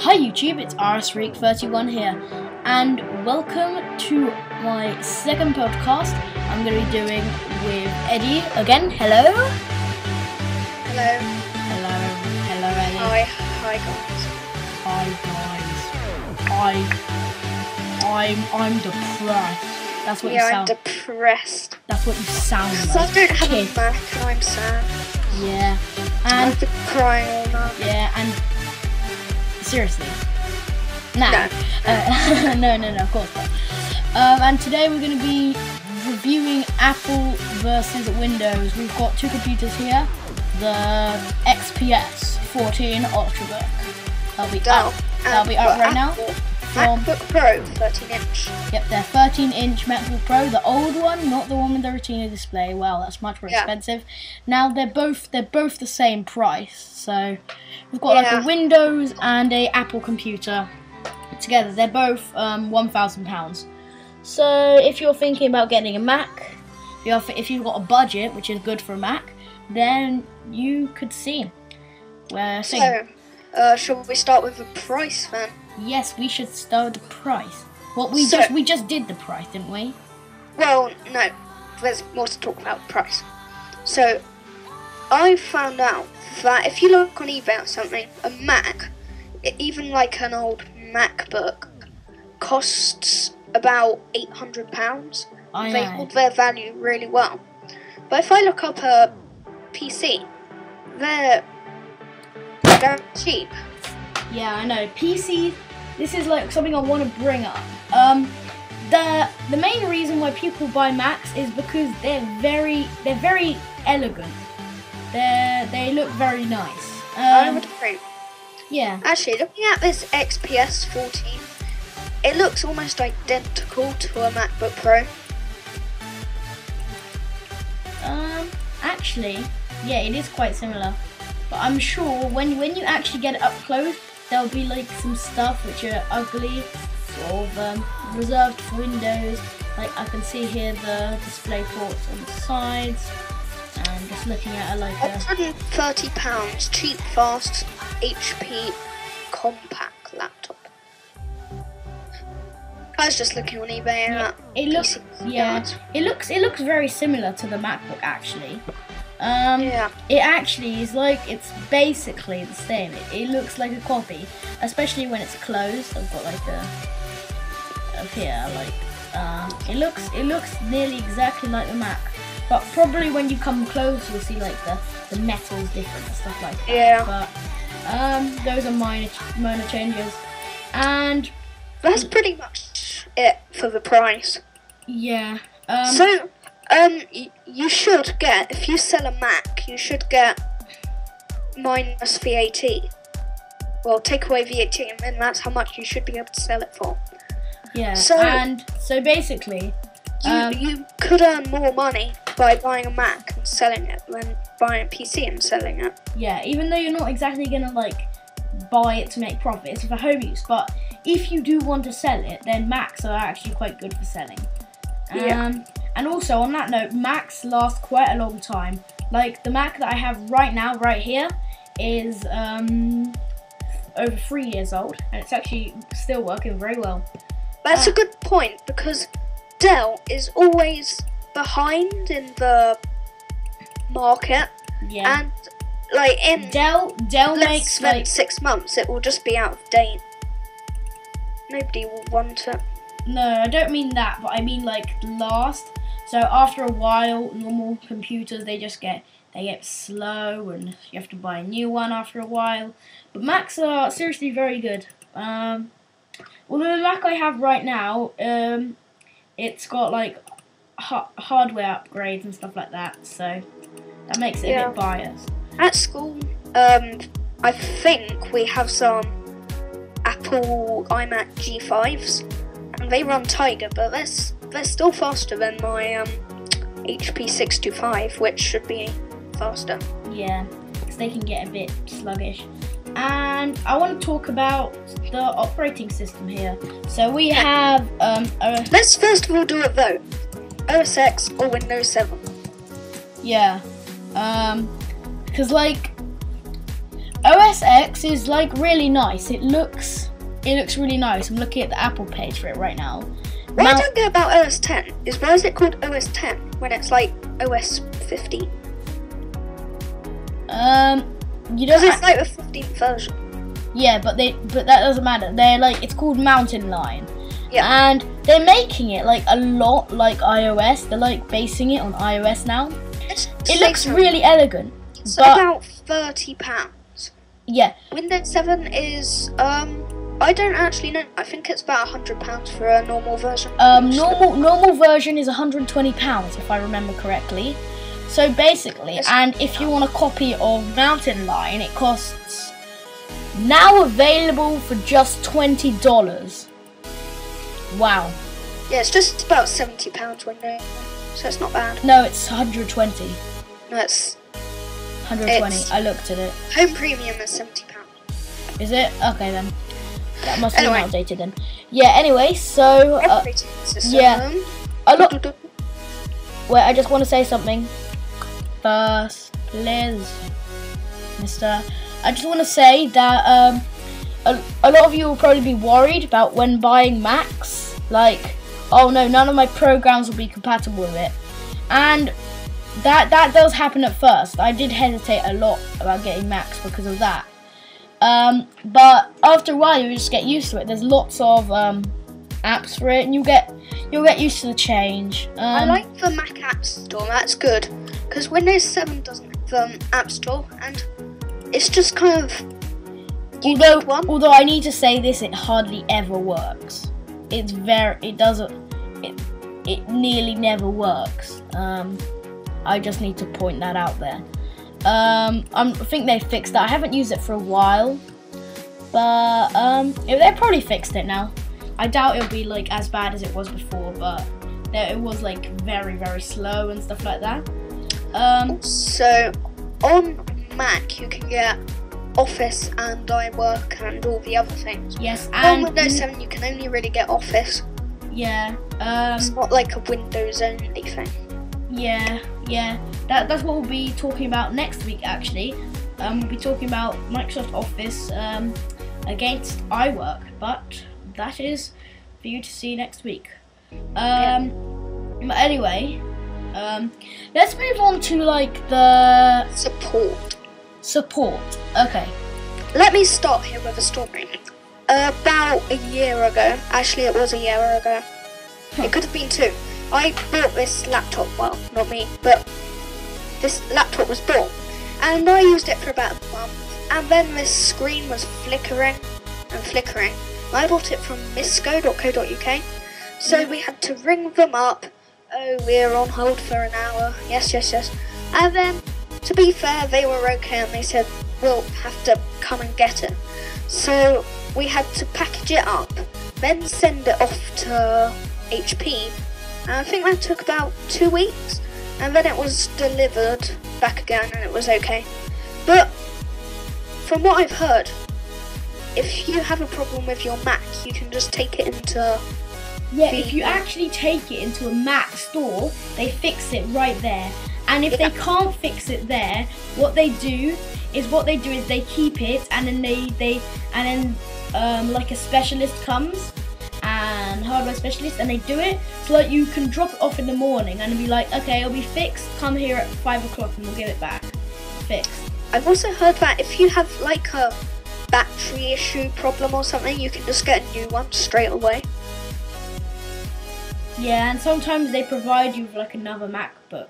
Hi YouTube, it's rsfreak31 here, and welcome to my second podcast. I'm going to be doing with Eddie again. Hello. Hello. Hello. Hello, Eddie. Hi guys. I'm depressed. That's what you sound. I'm depressed. That's what you sound like. I don't have a Mac and I'm sad. Yeah. And I've been crying all night. Yeah, and seriously. No, of course not. And today we're going to be reviewing Apple versus Windows. We've got two computers here. The XPS 14 Ultrabook. That'll be up right now. MacBook Pro 13-inch. Yep, they're 13-inch MacBook Pro. The old one, not the one with the Retina display. Well, that's much more expensive. Now they're both the same price. So we've got like a Windows and a Apple computer together. They're both £1,000. So if you're thinking about getting a Mac, if you've got a budget, which is good for a Mac, then you could see where. So, shall we start with the price then? Yes, we should start with the price. Well, we just did the price, didn't we? Well, no. There's more to talk about the price. So, I found out that if you look on eBay or something, a Mac, even like an old MacBook, costs about £800. They hold their value really well. But if I look up a PC, they're cheap. Yeah, I know. PC, this is like something I want to bring up. The main reason why people buy Macs is because they're very elegant. They look very nice. I would agree. Yeah. Actually, looking at this XPS 14, it looks almost identical to a MacBook Pro. Actually, yeah, it is quite similar. But I'm sure when you actually get it up close, there'll be like some stuff which are ugly, sort of reserved for Windows. Like I can see here the display ports on the sides, and just looking at it like £130, cheap, fast, HP compact laptop. I was just looking on eBay and it looks it looks very similar to the MacBook actually. It actually is like, it's basically the same. It looks like a copy, especially when it's closed. I've got like it looks nearly exactly like the Mac, but probably when you come close, you'll see like the metal's different and stuff like that. Yeah. But those are minor changes, and that's pretty much it for the price. Yeah. You should get, if you sell a Mac, you should get minus VAT. Well, take away VAT, and then that's how much you should be able to sell it for. Yeah. So basically, you could earn more money by buying a Mac and selling it than buying a PC and selling it. Yeah, even though you're not exactly gonna like buy it to make profit, it's for home use. But if you do want to sell it, then Macs are actually quite good for selling. And also, on that note, Macs last quite a long time. Like, the Mac that I have right now, right here, is over 3 years old, and it's actually still working very well. That's a good point, because Dell is always behind in the market. Yeah. And, like, in Dell makes, like 6 months, it will just be out of date. Nobody will want it. No, I don't mean that, but I mean like last. So after a while, normal computers they get slow, and you have to buy a new one after a while. But Macs are seriously very good. Although the Mac I have right now, it's got like hardware upgrades and stuff like that, so that makes it a bit biased. At school, I think we have some Apple iMac G5s. And they run Tiger, but they're still faster than my HP 625, which should be faster. Yeah, because they can get a bit sluggish. And I want to talk about the operating system here. So we have let's first of all do a vote: OS X or Windows 7. Yeah, because like OS X is like really nice. It looks really nice. I'm looking at the Apple page for it right now. What I don't get about OS 10 is why is it called OS 10 when it's like OS 15? You don't. Because it's like the 15th version. Yeah, but that doesn't matter. They're like, it's called Mountain Lion. Yeah. And they're making it like a lot like iOS. They're like basing it on iOS now. It looks really elegant. It's about £30. Yeah. Windows 7 is I don't actually know. I think it's about £100 for a normal version. Normal version is £120 if I remember correctly. So basically, and if you want a copy of Mountain Lion, it costs now available for just $20. Wow. Yeah, it's just about £70 Windows, so it's not bad. No, it's 120. No, it's 120. I looked at it. Home Premium is £70. Is it? Okay then. That must be outdated then. Yeah. Anyway, so yeah. Wait, I just want to say something. First, please, Mister. I just want to say that a lot of you will probably be worried about when buying Macs. Like, oh no, none of my programs will be compatible with it, and that does happen at first. I did hesitate a lot about getting Macs because of that. But after a while, you just get used to it. There's lots of apps for it, and you'll get used to the change. I like the Mac App Store. That's good because Windows 7 doesn't have App Store, and it's just kind of. Although I need to say this, it hardly ever works. It nearly never works. I just need to point that out there. I think they fixed that. I haven't used it for a while, but they probably fixed it now. I doubt it'll be like as bad as it was before, but it was like very, very slow and stuff like that. So on Mac you can get Office and iWork and all the other things. Yes, and on Windows 7 you can only really get Office. Yeah. It's not like a Windows only thing. Yeah. That's what we'll be talking about next week. Actually, we'll be talking about Microsoft Office against iWork, but that is for you to see next week. But anyway, let's move on to like the support. Okay. Let me start here with a story. About a year ago, actually it was a year ago. It could have been 2. I bought this laptop, well, not me, but this laptop was bought, and I used it for about a month, and then this screen was flickering and flickering. I bought it from misco.co.uk, so we had to ring them up. Oh, we're on hold for an hour. Yes. And then, to be fair, they were okay, and they said, we'll have to come and get it. So we had to package it up, then send it off to HP. And I think that took about 2 weeks, and then it was delivered back again, and it was okay. But from what I've heard, if you have a problem with your Mac, you can just take it into if you actually take it into a Mac store, they fix it right there. And if they can't fix it there, what they do is they keep it, and then like a specialist comes, and hardware specialist, and they do it so that you can drop it off in the morning and be like, okay, it'll be fixed, come here at 5 o'clock and we'll get it back fixed. I've also heard that if you have like a battery issue problem or something, you can just get a new one straight away. Yeah, and sometimes they provide you with like another MacBook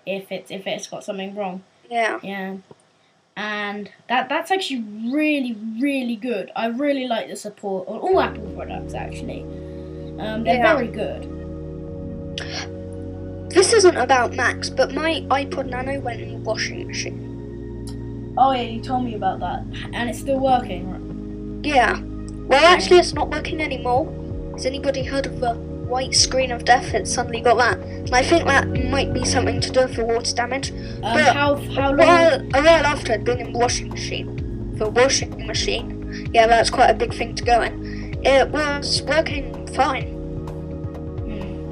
if it's got something wrong. Yeah. And that's actually really, really good. I really like the support on all Apple products, actually. They're very good. This isn't about Macs, but my iPod Nano went in the washing machine. Oh yeah, you told me about that. And it's still working, right? Yeah. Well, actually, it's not working anymore. Has anybody heard of the white screen of death? It suddenly got that. And I think that might be something to do with the water damage. But how long? A while after I'd been in the washing machine. Yeah, that's quite a big thing to go in. It was working fine.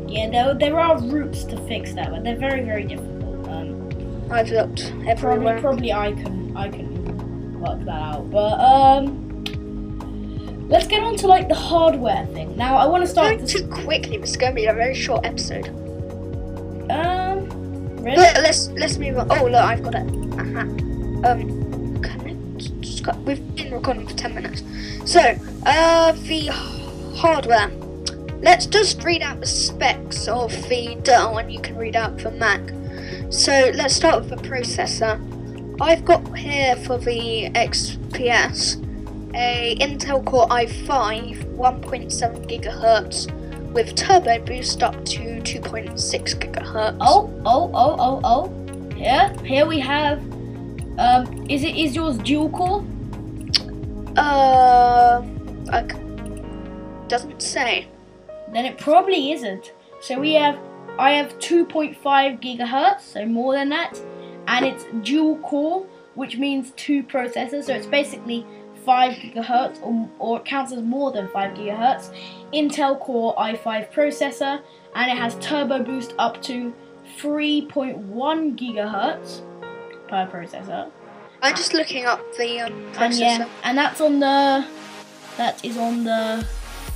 Yeah, there are routes to fix that, but they're very, very difficult. I've looked everywhere. Probably I can work that out. But let's get on to like the hardware thing. Now I want to start too quickly. It's going to be a very short episode. Really? But let's move on. Oh look, I've got it. We've been recording for 10 minutes. So the hardware. Let's just read out the specs of the Dell, and you can read out for Mac. So let's start with the processor. I've got here for the XPS a Intel Core i5 1.7 GHz with turbo boost up to 2.6 GHz. Oh. Here we have. Is yours dual core? Doesn't say. Then it probably isn't. So I have 2.5 GHz, so more than that, and it's dual core, which means 2 processors. So it's basically 5 GHz, or it counts as more than 5 GHz. Intel Core i5 processor, and it has turbo boost up to 3.1 GHz per processor. I'm just looking up the processor. And that is on the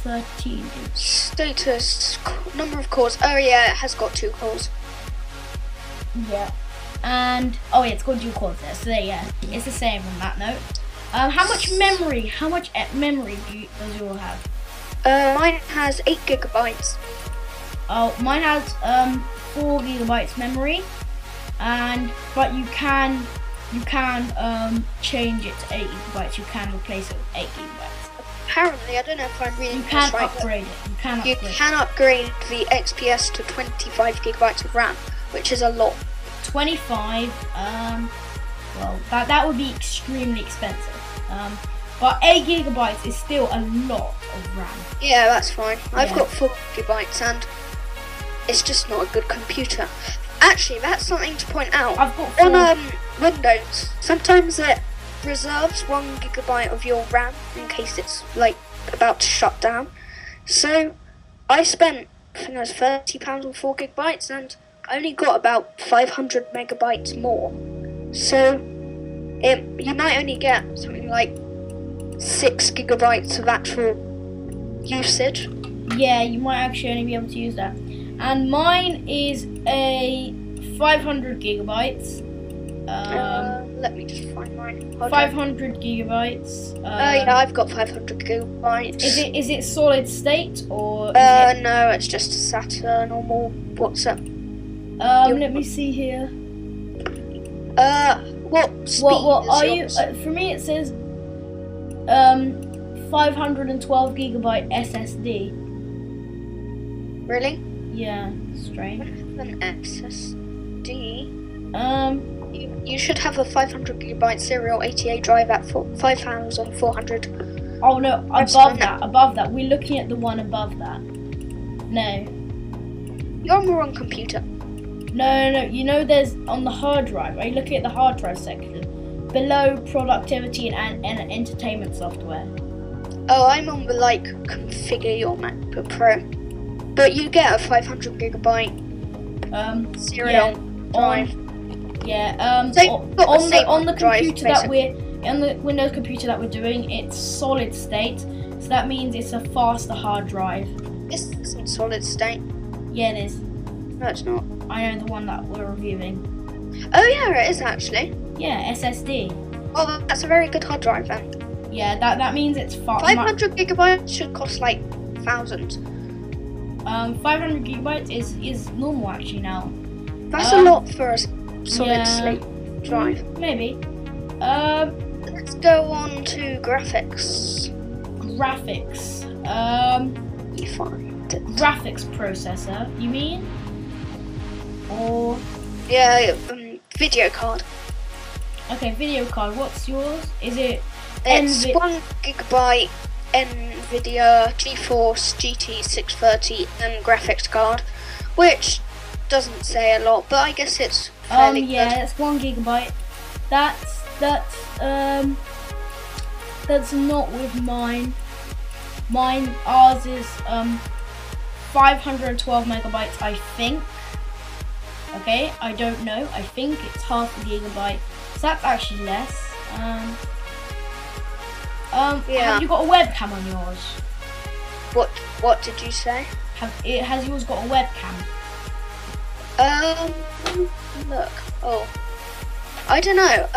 13. Status, number of cores. Oh yeah, it has got 2 cores. Yeah. And it's got dual cores there. So it's the same on that note. How much memory does yours have? Mine has 8 GB. Oh, mine has 4 GB memory, but you can change it to 8 GB. You can replace it with 8 GB. Apparently, I don't know if I'm reading this right. You can upgrade the XPS to 25 GB of RAM, which is a lot. 25. Well, that would be extremely expensive. But 8 GB is still a lot of RAM. Yeah, that's fine. I've got 4 GB, and it's just not a good computer. Actually, that's something to point out. I've got 4. On Windows, sometimes it reserves 1 GB of your RAM in case it's like about to shut down. So I spent, I think it was £30 on 4 GB, and I only got about 500 megabytes more. So you might only get something like 6 GB of actual usage. Yeah, you might actually only be able to use that. And mine is a 500 GB. Let me just find mine. 500 GB. Yeah, I've got 500 GB. Is it solid state or? No, it's just a SATA normal. What's up? Let me see here. What speed what are yours? you? For me, it says 512 GB SSD. Really? Yeah, strange. An SSD. You should have a 500 GB serial ATA drive at 5,400. Oh no, above that. We're looking at the one above that. No. You're on the wrong computer. No. You know, there's on the hard drive. Are you looking at the hard drive section? Below productivity and entertainment software. Oh, I'm on the configure your MacBook Pro. But you get a 500 GB serial drive. On the computer that we're on the Windows computer that we're doing, it's solid state. So that means it's a faster hard drive. This isn't solid state. Yeah, it is. No, it's not. I know the one that we're reviewing. Oh yeah, it is actually. Yeah, SSD. Oh, that's a very good hard drive then. Yeah, that means it's 500 GB should cost like thousands. 500 GB is normal actually now. That's a lot for a solid state drive. Maybe. Let's go on to graphics. You find it. Graphics processor, you mean? Or yeah, video card. Okay, video card. What's yours? Is it? It's 1 GB NVIDIA GeForce GT 630 graphics card, which doesn't say a lot, but I guess it's fairly good. It's 1 GB. That's not with mine. Ours is 512 megabytes, I think. Okay, I don't know. I think it's half a gigabyte. So that's actually less. Have you got a webcam on yours? What did you say? Has yours got a webcam? Look. Oh, I don't know.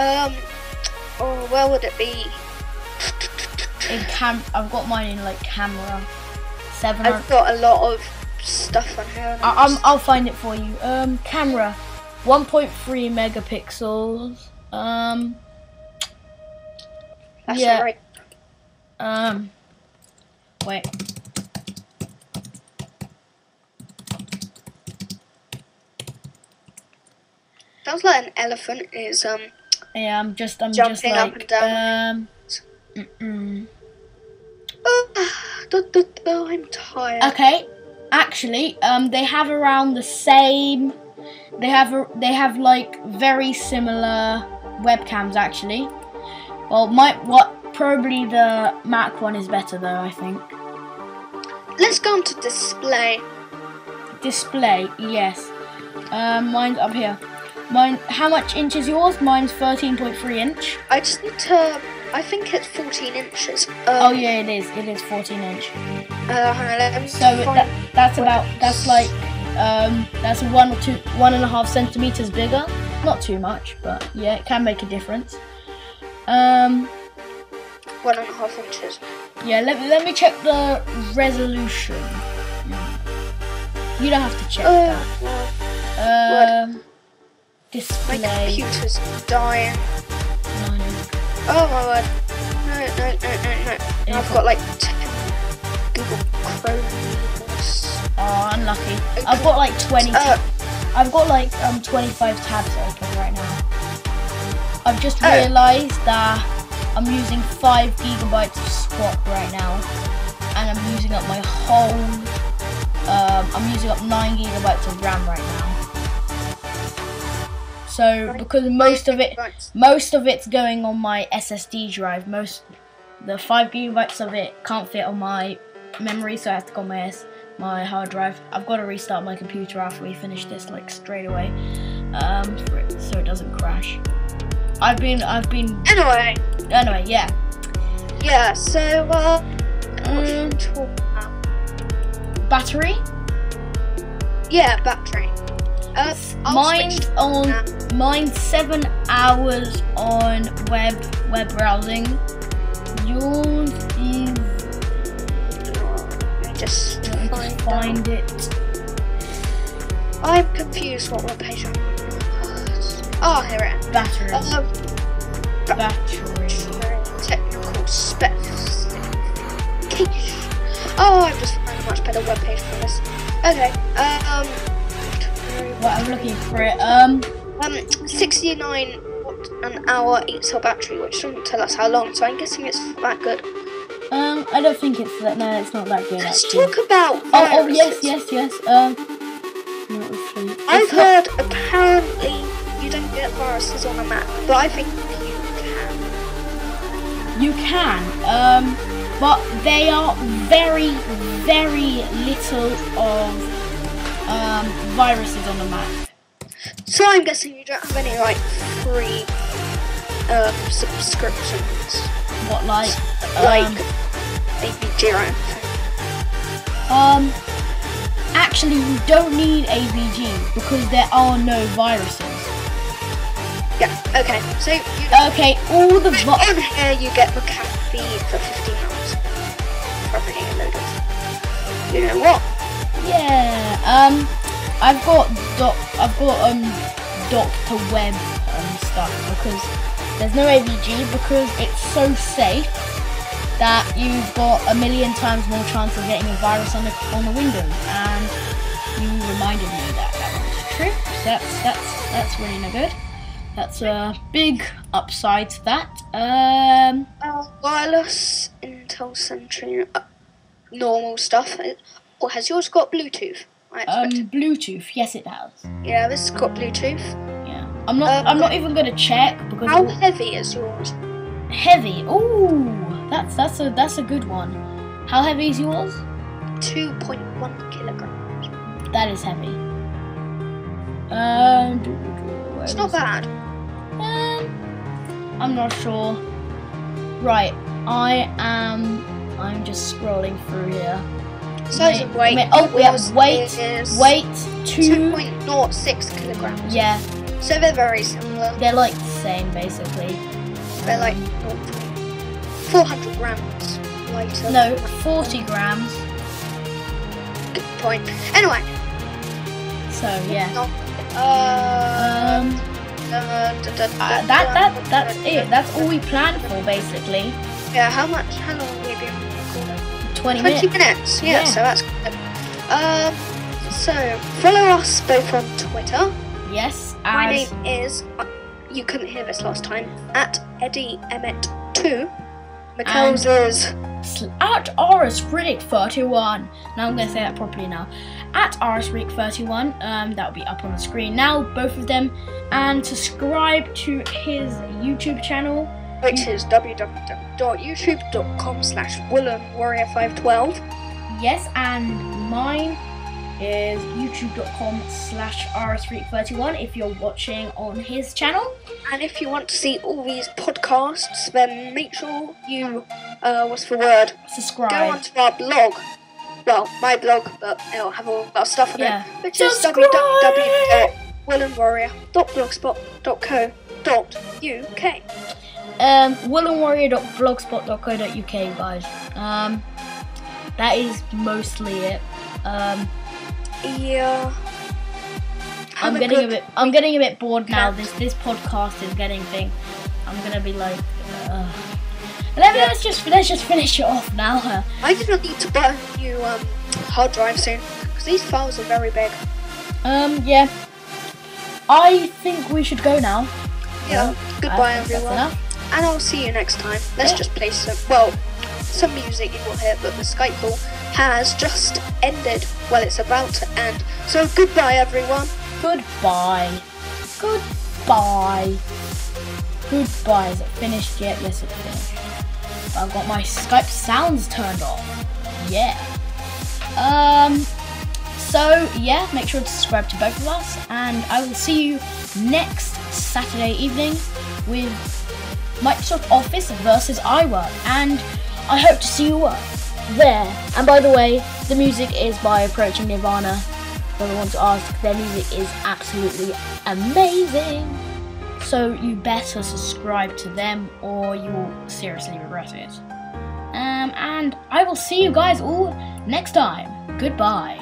Oh, where would it be? I've got mine in like camera 7. I've got a lot of stuff on here. I'll find it for you. Camera, 1.3 megapixels. That's yeah. right. Wait. Sounds like an elephant is Yeah, I'm just like up and down. Oh, I'm tired. Okay, actually, they have around the same. They have like very similar webcams actually. Well, probably the Mac one is better though, I think. Let's go on to display. Display, yes. Mine's up here. Mine. How much inch is yours? Mine's 13.3 inch. I just need to. I think it's 14 inches. Oh yeah, it is. It is 14 inch. So that's like that's 1.5 centimeters bigger. Not too much, but yeah, it can make a difference. 1.5 inches. Yeah, let me check the resolution. You don't have to check that. Display. My computer's dying. No. Oh my word. No. I've got like 10 Google Chrome. Oh, unlucky. I've got like 20. I've got like 25 tabs open right now. I've just realised that I'm using 5 gigabytes of swap right now, and I'm using up my whole. I'm using up 9 gigabytes of RAM right now. So because most of it's going on my SSD drive. The 5 gigabytes of it can't fit on my memory, so I have to go on my hard drive. I've got to restart my computer after we finish this, like straight away, so it doesn't crash. I've been. Anyway, yeah. Yeah. So what should we talk about? Battery. Yeah, battery. Mine's 7 hours on web browsing. Yours is. Let me just find it. I'm confused. What page I'm on? Oh, here it is. Battery. Battery. Technical specification. Oh, I've just found a much better webpage for this. Okay. Well, I'm looking for it. 69 watt an hour 8-cell battery, which doesn't tell us how long, so I'm guessing it's that good. I don't think it's that. No, it's not that good. Let's actually. talk about viruses. yes. I've heard apparently you don't get viruses on a Mac, but I think you can. You can, but they are very, very little of viruses on the Mac. So I'm guessing you don't have any like free subscriptions. What like ABG or anything? Actually, you don't need ABG because there are no viruses. Yeah. Okay. So all the on here you get McAfee for 15 hours. Probably a load of. You know what? Yeah. I've got Dr. Web stuff because there's no AVG because it's so safe that you've got a million times more chance of getting a virus on the Windows, and you reminded me that was true. So that's really no good. That's a big upside to that. Wireless, Intel Sentry, normal stuff. Or has yours got Bluetooth? Bluetooth, yes it has. Yeah, this has got Bluetooth. Yeah, I'm not even gonna check because. How heavy is yours? Heavy. Ooh, that's a good one. How heavy is yours? 2.1 kilograms. That is heavy. It's not bad. I'm not sure. Right. I'm just scrolling through here. Size of weight. We have weight 2.06 kilograms. Yeah. So they're very similar. They're like the same basically. They're like 400 grams lighter. No, 40 grams. Good point. Anyway. So yeah. That's it. That's all we planned for basically. Yeah. How long have we been recording? 20 minutes. Yeah. So that's good. So follow us both on Twitter. Yes. My name is. You couldn't hear this last time. At Eddie Emmett2. Mikkel's is at rsfreak31. Now I'm going to say that properly now. At rsfreak31. That will be up on the screen now, both of them. And subscribe to his YouTube channel, which is www.youtube.com/WillemWarrior512. Yes, and mine is youtube.com/rsfreak31 if you're watching on his channel. And if you want to see all these podcasts, then make sure you, what's the word? Subscribe. Go onto our blog. Well, my blog, but it'll have all our stuff on it. Which is www.willemwarrior.blogspot.co.uk. willemwarrior.blogspot.co.uk, guys. That is mostly it. Yeah. I'm getting a bit bored now. This podcast is getting thing. I'm gonna be like, let's just finish it off now. I'm gonna need to buy a new hard drive soon because these files are very big. Yeah. I think we should go now. Yeah. Goodbye, everyone. And I'll see you next time. Let's just play some music you will hear, but the Skype call has just ended. Well, it's about to end. So goodbye, everyone. Goodbye. Goodbye. Goodbye. Is it finished yet? Yes, it's finished. I've got my Skype sounds turned off. Yeah. So yeah, make sure to subscribe to both of us, and I will see you next Saturday evening with Microsoft Office versus iWork, and I hope to see you there. And by the way, the music is by Approaching Nirvana. If you want to ask, their music is absolutely amazing. So you better subscribe to them or you will seriously regret it. And I will see you guys all next time. Goodbye.